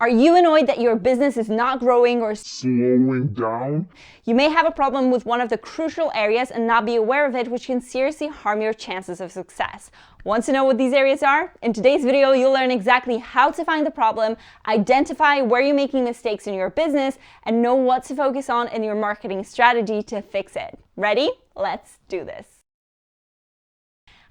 Are you annoyed that your business is not growing or slowing down? You may have a problem with one of the crucial areas and not be aware of it, which can seriously harm your chances of success. Want to know what these areas are? In today's video, you'll learn exactly how to find the problem, identify where you're making mistakes in your business, and know what to focus on in your marketing strategy to fix it. Ready? Let's do this.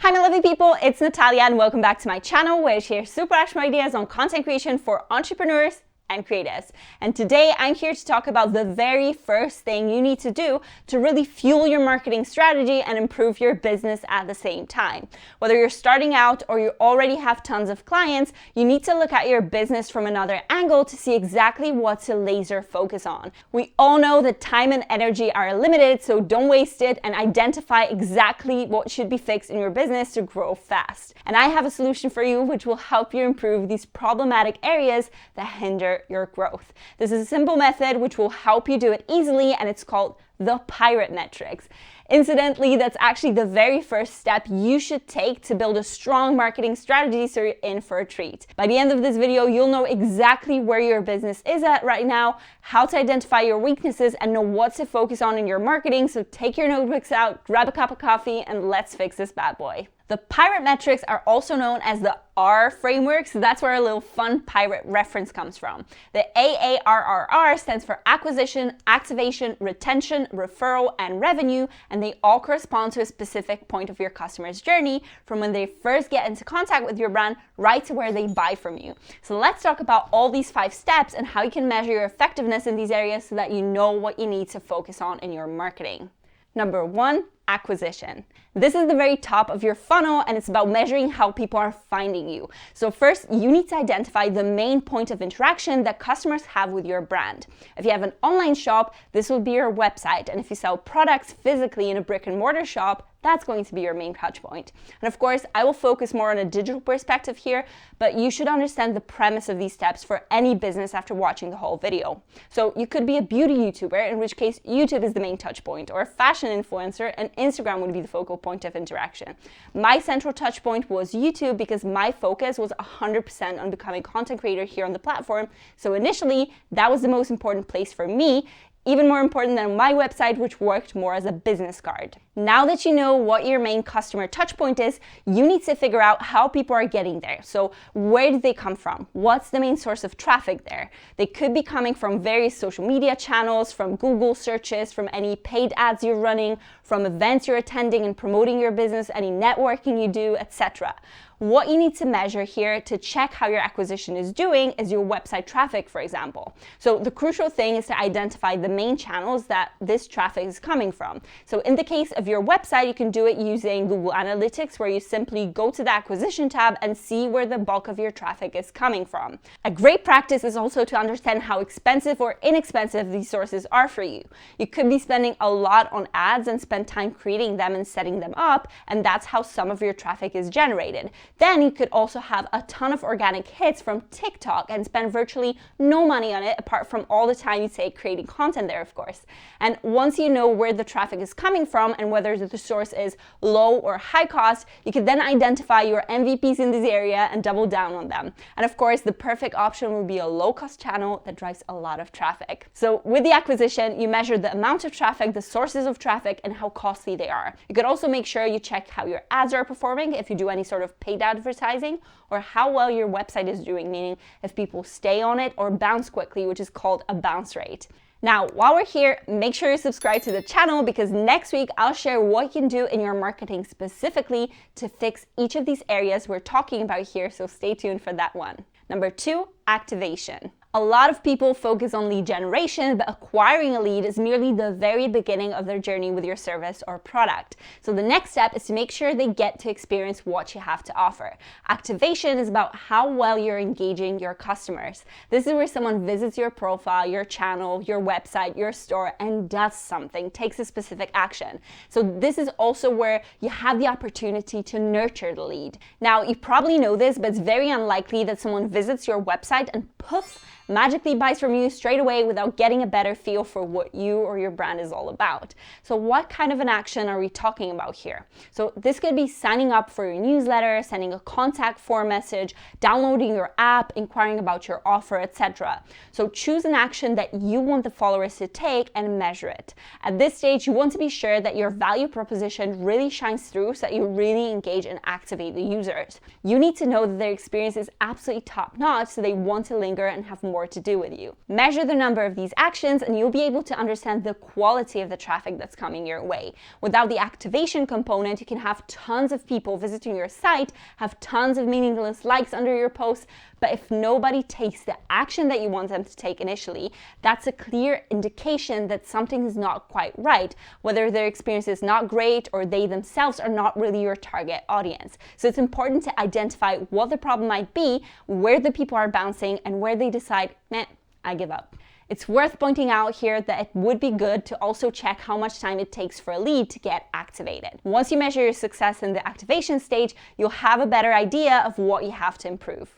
Hi my lovely people, it's Natalia and welcome back to my channel where I share super actionable ideas on content creation for entrepreneurs and creatives. And today I'm here to talk about the very first thing you need to do to really fuel your marketing strategy and improve your business at the same time. Whether you're starting out or you already have tons of clients, you need to look at your business from another angle to see exactly what to laser focus on. We all know that time and energy are limited, so don't waste it and identify exactly what should be fixed in your business to grow fast. And I have a solution for you which will help you improve these problematic areas that hinder your growth. This is a simple method which will help you do it easily, and it's called the pirate metrics. Incidentally, that's actually the very first step you should take to build a strong marketing strategy, so you're in for a treat. By the end of this video, you'll know exactly where your business is at right now, how to identify your weaknesses, and know what to focus on in your marketing. So take your notebooks out, grab a cup of coffee, and let's fix this bad boy. The pirate metrics are also known as the R framework, so that's where a little fun pirate reference comes from. The AARRR stands for acquisition, activation, retention, referral, and revenue, and they all correspond to a specific point of your customer's journey from when they first get into contact with your brand right to where they buy from you. So let's talk about all these 5 steps and how you can measure your effectiveness in these areas so that you know what you need to focus on in your marketing. Number 1, acquisition. This is the very top of your funnel and it's about measuring how people are finding you. So first, you need to identify the main point of interaction that customers have with your brand. If you have an online shop, this will be your website. And if you sell products physically in a brick and mortar shop, that's going to be your main touch point. And of course, I will focus more on a digital perspective here, but you should understand the premise of these steps for any business after watching the whole video. So you could be a beauty YouTuber, in which case YouTube is the main touch point, or a fashion influencer, and Instagram would be the focal point of interaction. My central touch point was YouTube because my focus was 100% on becoming a content creator here on the platform. So initially, that was the most important place for me, even more important than my website, which worked more as a business card. Now that you know what your main customer touchpoint is, you need to figure out how people are getting there. So where did they come from? What's the main source of traffic there? They could be coming from various social media channels, from Google searches, from any paid ads you're running, from events you're attending and promoting your business, any networking you do, etc. What you need to measure here to check how your acquisition is doing is your website traffic, for example. So the crucial thing is to identify the main channels that this traffic is coming from. So in the case of your website, you can do it using Google Analytics, where you simply go to the acquisition tab and see where the bulk of your traffic is coming from. A great practice is also to understand how expensive or inexpensive these sources are for you. You could be spending a lot on ads and spend time creating them and setting them up, and that's how some of your traffic is generated. Then you could also have a ton of organic hits from TikTok and spend virtually no money on it, apart from all the time you take creating content there, of course. And once you know where the traffic is coming from and whether the source is low or high cost, you can then identify your MVPs in this area and double down on them. And of course, the perfect option will be a low-cost channel that drives a lot of traffic. So with the acquisition, you measure the amount of traffic, the sources of traffic, and how costly they are. You could also make sure you check how your ads are performing, if you do any sort of paid advertising, or how well your website is doing, meaning if people stay on it or bounce quickly, which is called a bounce rate. Now, while we're here, make sure you subscribe to the channel because next week I'll share what you can do in your marketing specifically to fix each of these areas we're talking about here, so stay tuned for that one. Number 2, activation. A lot of people focus on lead generation, but acquiring a lead is merely the very beginning of their journey with your service or product. So the next step is to make sure they get to experience what you have to offer. Activation is about how well you're engaging your customers. This is where someone visits your profile, your channel, your website, your store, and does something, takes a specific action. So this is also where you have the opportunity to nurture the lead. Now, you probably know this, but it's very unlikely that someone visits your website and poof, magically buys from you straight away without getting a better feel for what you or your brand is all about. So what kind of an action are we talking about here? So this could be signing up for your newsletter, sending a contact form message, downloading your app, inquiring about your offer, etc. So choose an action that you want the followers to take and measure it. At this stage, you want to be sure that your value proposition really shines through so that you really engage and activate the users. You need to know that their experience is absolutely top-notch, so they want to linger and have more to do with you. Measure the number of these actions and you'll be able to understand the quality of the traffic that's coming your way. Without the activation component, you can have tons of people visiting your site, have tons of meaningless likes under your posts, but if nobody takes the action that you want them to take initially, that's a clear indication that something is not quite right, whether their experience is not great or they themselves are not really your target audience. So it's important to identify what the problem might be, where the people are bouncing, and where they decide, meh, I give up. It's worth pointing out here that it would be good to also check how much time it takes for a lead to get activated. Once you measure your success in the activation stage, you'll have a better idea of what you have to improve.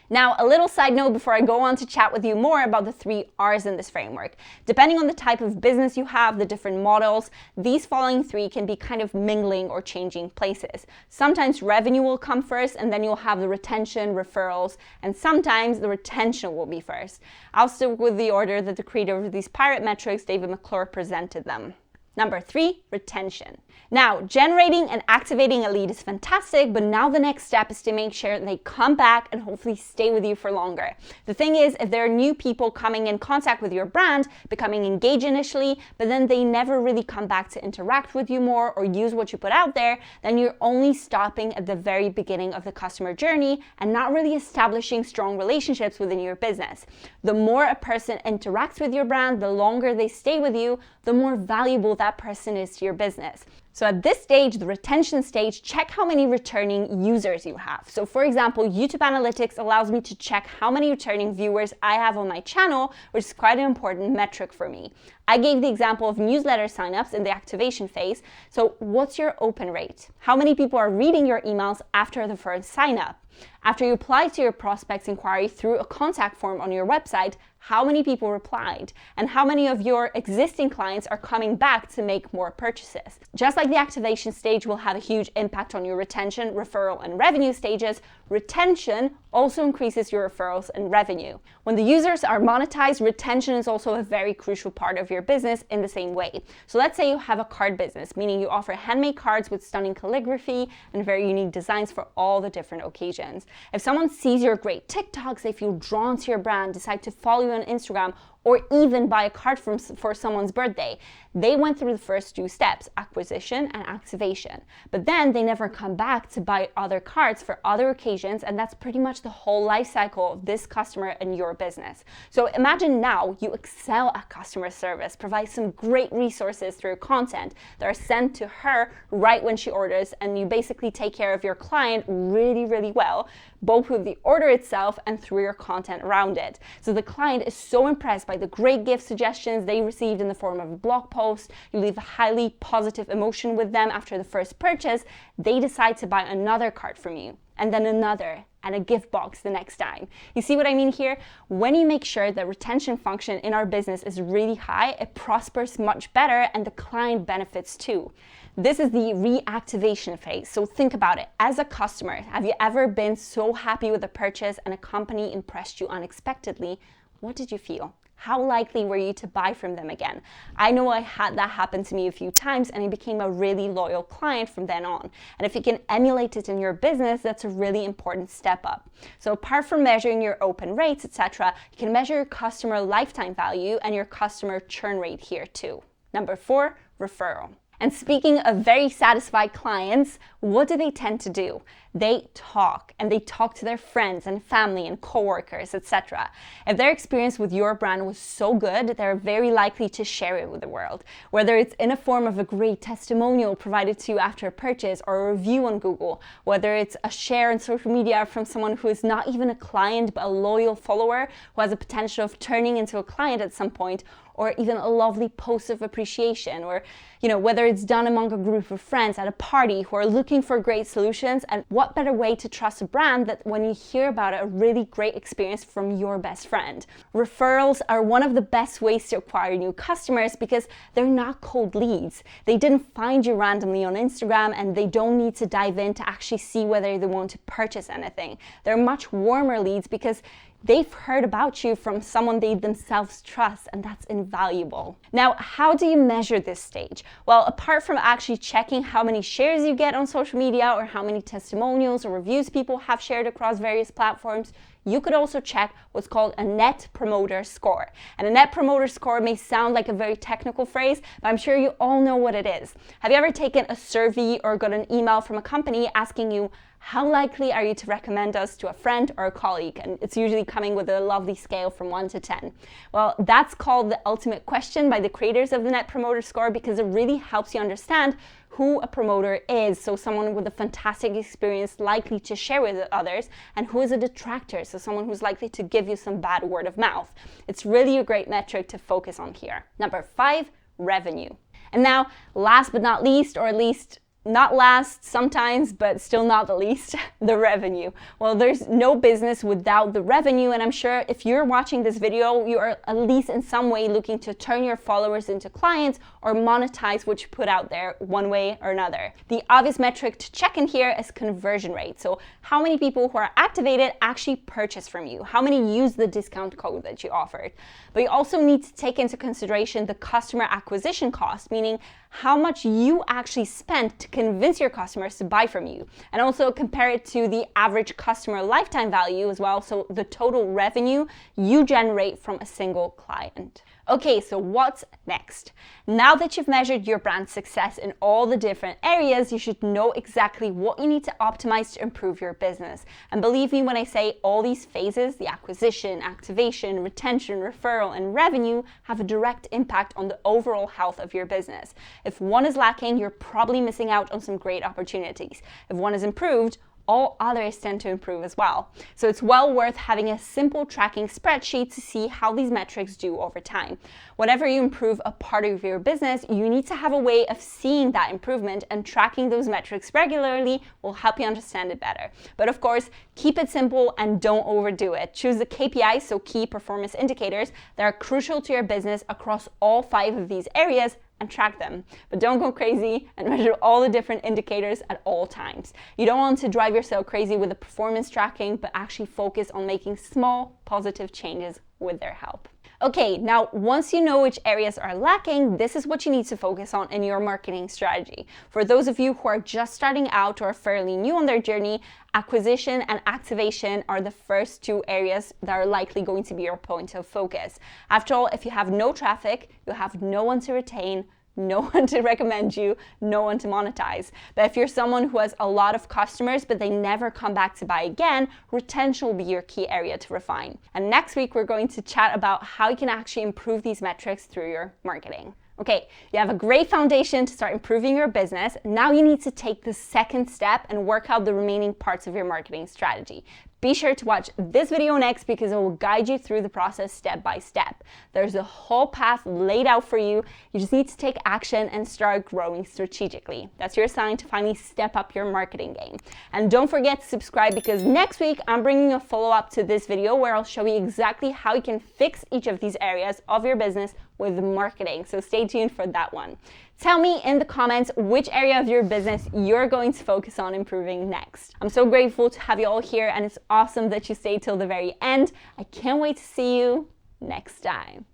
Now, a little side note before I go on to chat with you more about the 3 R's in this framework. Depending on the type of business you have, the different models, these following 3 can be kind of mingling or changing places. Sometimes revenue will come first, and then you'll have the retention, referrals, and sometimes the retention will be first. I'll stick with the order that the creator of these pirate metrics, David McClure, presented them. Number 3, retention. Now, generating and activating a lead is fantastic, but now the next step is to make sure they come back and hopefully stay with you for longer. The thing is, if there are new people coming in contact with your brand, becoming engaged initially, but then they never really come back to interact with you more or use what you put out there, then you're only stopping at the very beginning of the customer journey and not really establishing strong relationships within your business. The more a person interacts with your brand, the longer they stay with you, the more valuable that person is to your business. So at this stage, the retention stage, check how many returning users you have. So for example, YouTube Analytics allows me to check how many returning viewers I have on my channel, which is quite an important metric for me. I gave the example of newsletter signups in the activation phase. So what's your open rate? How many people are reading your emails after the first sign up? After you apply to your prospect's inquiry through a contact form on your website, how many people replied? And how many of your existing clients are coming back to make more purchases? Just like the activation stage will have a huge impact on your retention, referral, and revenue stages, retention also increases your referrals and revenue. When the users are monetized, retention is also a very crucial part of your business in the same way. So let's say you have a card business, meaning you offer handmade cards with stunning calligraphy and very unique designs for all the different occasions. If someone sees your great TikToks, they feel drawn to your brand, decide to follow you on Instagram, or even buy a card for someone's birthday. They went through the first 2 steps, acquisition and activation. But then they never come back to buy other cards for other occasions, and that's pretty much the whole life cycle of this customer and your business. So imagine now you excel at customer service, provide some great resources through content that are sent to her right when she orders, and you basically take care of your client really, really well, both with the order itself and through your content around it. So the client is so impressed by the great gift suggestions they received in the form of a blog post, you leave a highly positive emotion with them after the first purchase, they decide to buy another card from you, and then another, and a gift box the next time. You see what I mean here? When you make sure the retention function in our business is really high, it prospers much better and the client benefits too. This is the reactivation phase. So think about it. As a customer, have you ever been so happy with a purchase and a company impressed you unexpectedly? What did you feel? How likely were you to buy from them again? I know I had that happen to me a few times and I became a really loyal client from then on. And if you can emulate it in your business, that's a really important step up. So apart from measuring your open rates, etc., you can measure your customer lifetime value and your customer churn rate here too. Number 4, referral. And speaking of very satisfied clients, what do they tend to do? They talk, and they talk to their friends and family and coworkers, etc. If their experience with your brand was so good, they're very likely to share it with the world. Whether it's in a form of a great testimonial provided to you after a purchase or a review on Google, whether it's a share on social media from someone who is not even a client but a loyal follower who has a potential of turning into a client at some point, or even a lovely post of appreciation, or whether it's done among a group of friends at a party who are looking for great solutions. And what better way to trust a brand that when you hear about a really great experience from your best friend? Referrals are one of the best ways to acquire new customers because they're not cold leads. They didn't find you randomly on Instagram, and they don't need to dive in to actually see whether they want to purchase anything. They're much warmer leads because they've heard about you from someone they themselves trust, and that's invaluable. Now, how do you measure this stage? Well, apart from actually checking how many shares you get on social media or how many testimonials or reviews people have shared across various platforms, you could also check what's called a Net Promoter Score. And a Net Promoter Score may sound like a very technical phrase, but I'm sure you all know what it is. Have you ever taken a survey or got an email from a company asking you, how likely are you to recommend us to a friend or a colleague? And it's usually coming with a lovely scale from 1 to 10. Well, that's called the ultimate question by the creators of the Net Promoter Score because it really helps you understand who a promoter is. So someone with a fantastic experience likely to share with others, and who is a detractor, so someone who's likely to give you some bad word of mouth. It's really a great metric to focus on here. Number 5, revenue. And now, last but not least, or at least not last sometimes, but still not the least, the revenue. Well, there's no business without the revenue, and I'm sure if you're watching this video, you are at least in some way looking to turn your followers into clients or monetize what you put out there one way or another. The obvious metric to check in here is conversion rate. So how many people who are activated actually purchase from you? How many use the discount code that you offered? But you also need to take into consideration the customer acquisition cost, meaning how much you actually spent to convince your customers to buy from you, and also compare it to the average customer lifetime value as well, so the total revenue you generate from a single client. Okay, so what's next? Now that you've measured your brand's success in all the different areas, you should know exactly what you need to optimize to improve your business. And believe me when I say all these phases, the acquisition, activation, retention, referral, and revenue, have a direct impact on the overall health of your business. If one is lacking, you're probably missing out on some great opportunities. If one is improved, all others tend to improve as well. So it's well worth having a simple tracking spreadsheet to see how these metrics do over time. Whenever you improve a part of your business, you need to have a way of seeing that improvement, and tracking those metrics regularly will help you understand it better. But of course, keep it simple and don't overdo it. Choose the KPIs, so key performance indicators, that are crucial to your business across all 5 of these areas, and track them. But don't go crazy and measure all the different indicators at all times. You don't want to drive yourself crazy with the performance tracking, but actually focus on making small positive changes with their help. Okay, now once you know which areas are lacking, this is what you need to focus on in your marketing strategy. For those of you who are just starting out or fairly new on their journey, acquisition and activation are the first 2 areas that are likely going to be your point of focus. After all, if you have no traffic, you have no one to retain, no one to recommend you, no one to monetize. But if you're someone who has a lot of customers but they never come back to buy again, retention will be your key area to refine. And next week we're going to chat about how you can actually improve these metrics through your marketing. Okay, you have a great foundation to start improving your business. Now you need to take the second step and work out the remaining parts of your marketing strategy. Be sure to watch this video next because it will guide you through the process step by step. There's a whole path laid out for you. You just need to take action and start growing strategically. That's your sign to finally step up your marketing game. And don't forget to subscribe because next week I'm bringing a follow-up to this video where I'll show you exactly how you can fix each of these areas of your business with marketing. So stay tuned for that one. Tell me in the comments which area of your business you're going to focus on improving next. I'm so grateful to have you all here, and it's awesome that you stayed till the very end. I can't wait to see you next time.